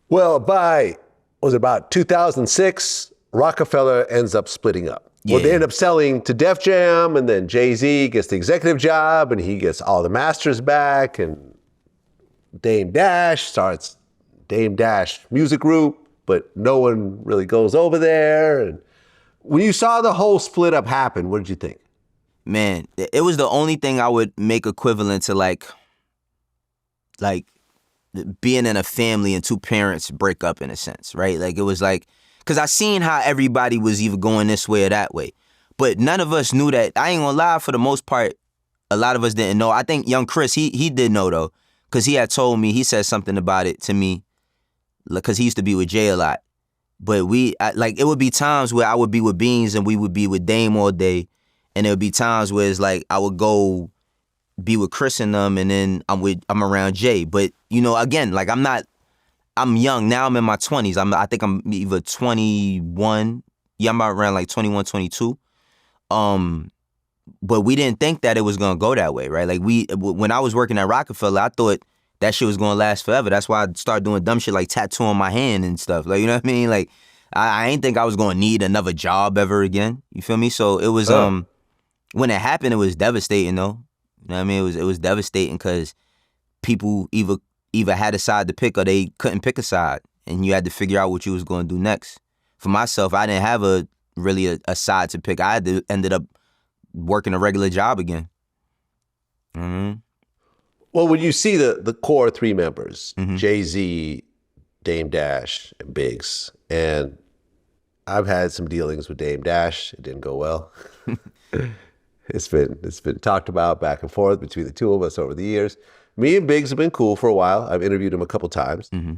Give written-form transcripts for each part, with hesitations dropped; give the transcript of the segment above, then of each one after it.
Well, was it about 2006, Roc-A-Fella ends up splitting up. Well, they end up selling to Def Jam, and then Jay-Z gets the executive job, and he gets all the masters back, and Dame Dash starts Dame Dash Music Group, but no one really goes over there. And when you saw the whole split up happen, what did you think? Man, it was the only thing I would make equivalent to like being in a family and two parents break up in a sense, right? Like it was like, because I seen how everybody was either going this way or that way. But none of us knew that. I ain't gonna lie, for the most part, a lot of us didn't know. I think young Chris, he did know though, because he had told me, he said something about it to me, because he used to be with Jay a lot. But it would be times where I would be with Beans and we would be with Dame all day. And there would be times where it's like I would go be with Chris and them, and then I'm around Jay. But, you know, again, like I'm young. Now I'm in my 20s. I think I'm either 21. Yeah, I'm around like 21, 22. But we didn't think that it was going to go that way, right? Like when I was working at Roc-A-Fella, I thought that shit was going to last forever. That's why I started doing dumb shit like tattooing my hand and stuff. Like, you know what I mean? Like, I ain't think I was going to need another job ever again. You feel me? So it was, when it happened, it was devastating though. You know what I mean? It was devastating because people either had a side to pick or they couldn't pick a side, and you had to figure out what you was going to do next. For myself, I didn't have really a side to pick. I ended up working a regular job again. Mm-hmm. Well, when you see the core three members, Mm-hmm. Jay-Z, Dame Dash, and Biggs, and I've had some dealings with Dame Dash. It didn't go well. It's been talked about back and forth between the two of us over the years. Me and Biggs have been cool for a while. I've interviewed him a couple times. Mm-hmm.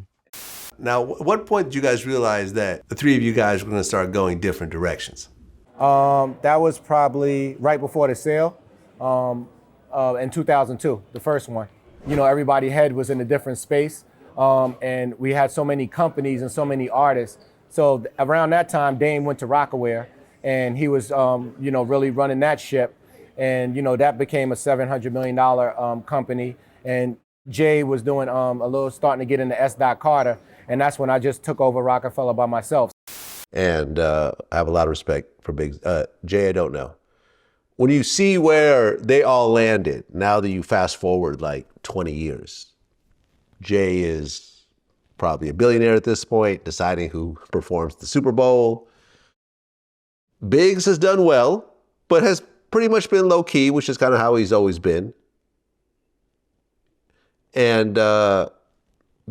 Now, at what point did you guys realize that the three of you guys were going to start going different directions? That was probably right before the sale in 2002, the first one. You know, everybody's head was in a different space, and we had so many companies and so many artists. So around that time, Dame went to Rocawear, and he was, really running that ship. And, that became a $700 million company. And Jay was doing starting to get into S. Carter. And that's when I just took over Roc-A-Fella by myself. And I have a lot of respect for Biggs. Jay, I don't know. When you see where they all landed, now that you fast forward like 20 years, Jay is probably a billionaire at this point, deciding who performs the Super Bowl. Biggs has done well, but has pretty much been low key, which is kind of how he's always been. And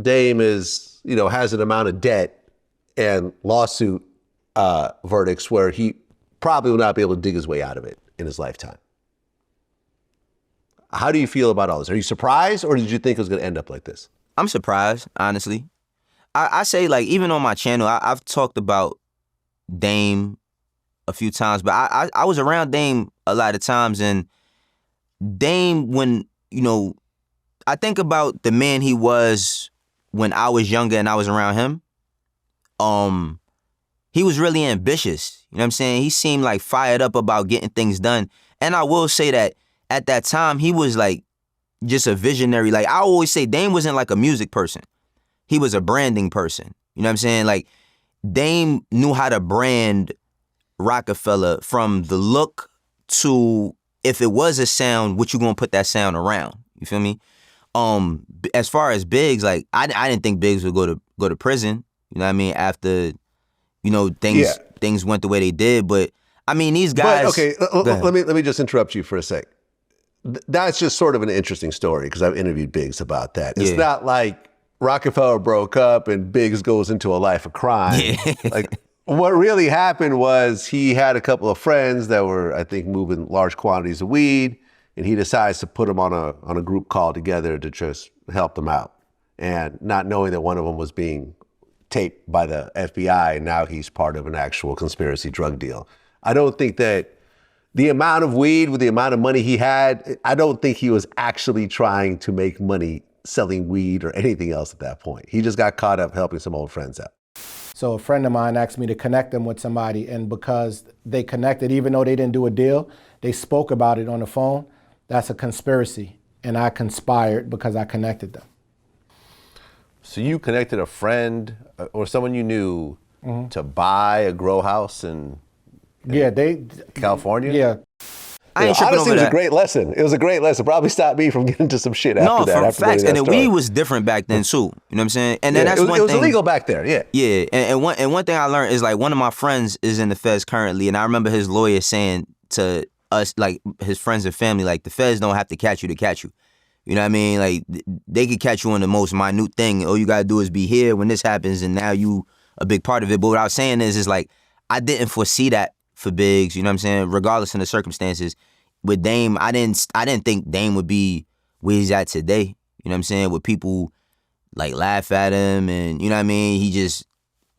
Dame is, has an amount of debt and lawsuit verdicts where he probably will not be able to dig his way out of it in his lifetime. How do you feel about all this? Are you surprised, or did you think it was going to end up like this? I'm surprised, honestly. I say, like, even on my channel, I've talked about Dame a few times, but I was around Dame a lot of times, and Dame, when, I think about the man he was when I was younger and I was around him, he was really ambitious. You know what I'm saying? He seemed like fired up about getting things done. And I will say that at that time, he was like just a visionary. Like I always say, Dame wasn't like a music person. He was a branding person. You know what I'm saying? Like Dame knew how to brand Roc-A-Fella from the look to, if it was a sound, what you gonna put that sound around? You feel me? As far as Biggs, like I didn't think Biggs would go to prison. You know what I mean? After, things went the way they did. But I mean, these guys. But, okay, let me just interrupt you for a sec. That's just sort of an interesting story because I've interviewed Biggs about that. It's not like Roc-A-Fella broke up and Biggs goes into a life of crime. Yeah. Like what really happened was he had a couple of friends that were, I think, moving large quantities of weed, and he decides to put them on a group call together to just help them out, and not knowing that one of them was being taped by the FBI, and now he's part of an actual conspiracy drug deal. I don't think that the amount of weed with the amount of money he had, I don't think he was actually trying to make money selling weed or anything else at that point. He just got caught up helping some old friends out. So a friend of mine asked me to connect them with somebody, and because they connected, even though they didn't do a deal, they spoke about it on the phone. That's a conspiracy, and I conspired because I connected them. So you connected a friend or someone you knew to buy a grow house in California? Yeah. I ain't tripping honestly, over it was that. a great lesson. It was a great lesson. Probably stopped me from getting into some shit after No, that. for after facts. that And the story. weed was different back then too. You know what I'm saying? And then Yeah, that's it one was thing. illegal back there. Yeah. Yeah, and one thing I learned is like one of my friends is in the feds currently, and I remember his lawyer saying to us, like his friends and family, like the feds don't have to catch you to catch you. You know what I mean? Like they could catch you on the most minute thing. All you gotta do is be here when this happens, and now you a big part of it. But what I was saying is like I didn't foresee that for Biggs. You know what I'm saying? Regardless of the circumstances, with Dame, I didn't think Dame would be where he's at today. You know what I'm saying? With people like laugh at him, and you know what I mean? He just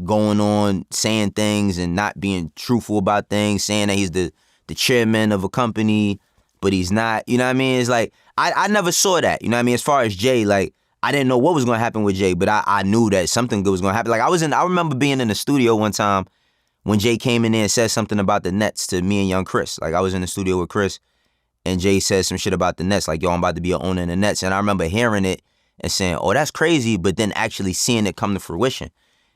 going on saying things and not being truthful about things, saying that he's the chairman of a company, but he's not. You know what I mean? It's like I never saw that. You know what I mean? As far as Jay, like I didn't know what was gonna happen with Jay, but I knew that something good was gonna happen. Like I remember being in the studio one time when Jay came in there and said something about the Nets to me and young Chris. Like I was in the studio with Chris, and Jay said some shit about the Nets, like, yo, I'm about to be an owner in the Nets. And I remember hearing it and saying, oh, that's crazy, but then actually seeing it come to fruition.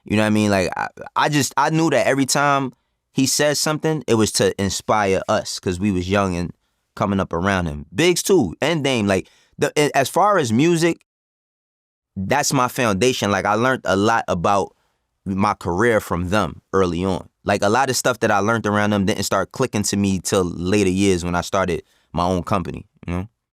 You know what I mean? Like, I knew that every time he said something, it was to inspire us because we was young and coming up around him. Biggs too, and Dame. Like, as far as music, that's my foundation. Like, I learned a lot about my career from them early on. Like, a lot of stuff that I learned around them didn't start clicking to me till later years when I started my own company, you know?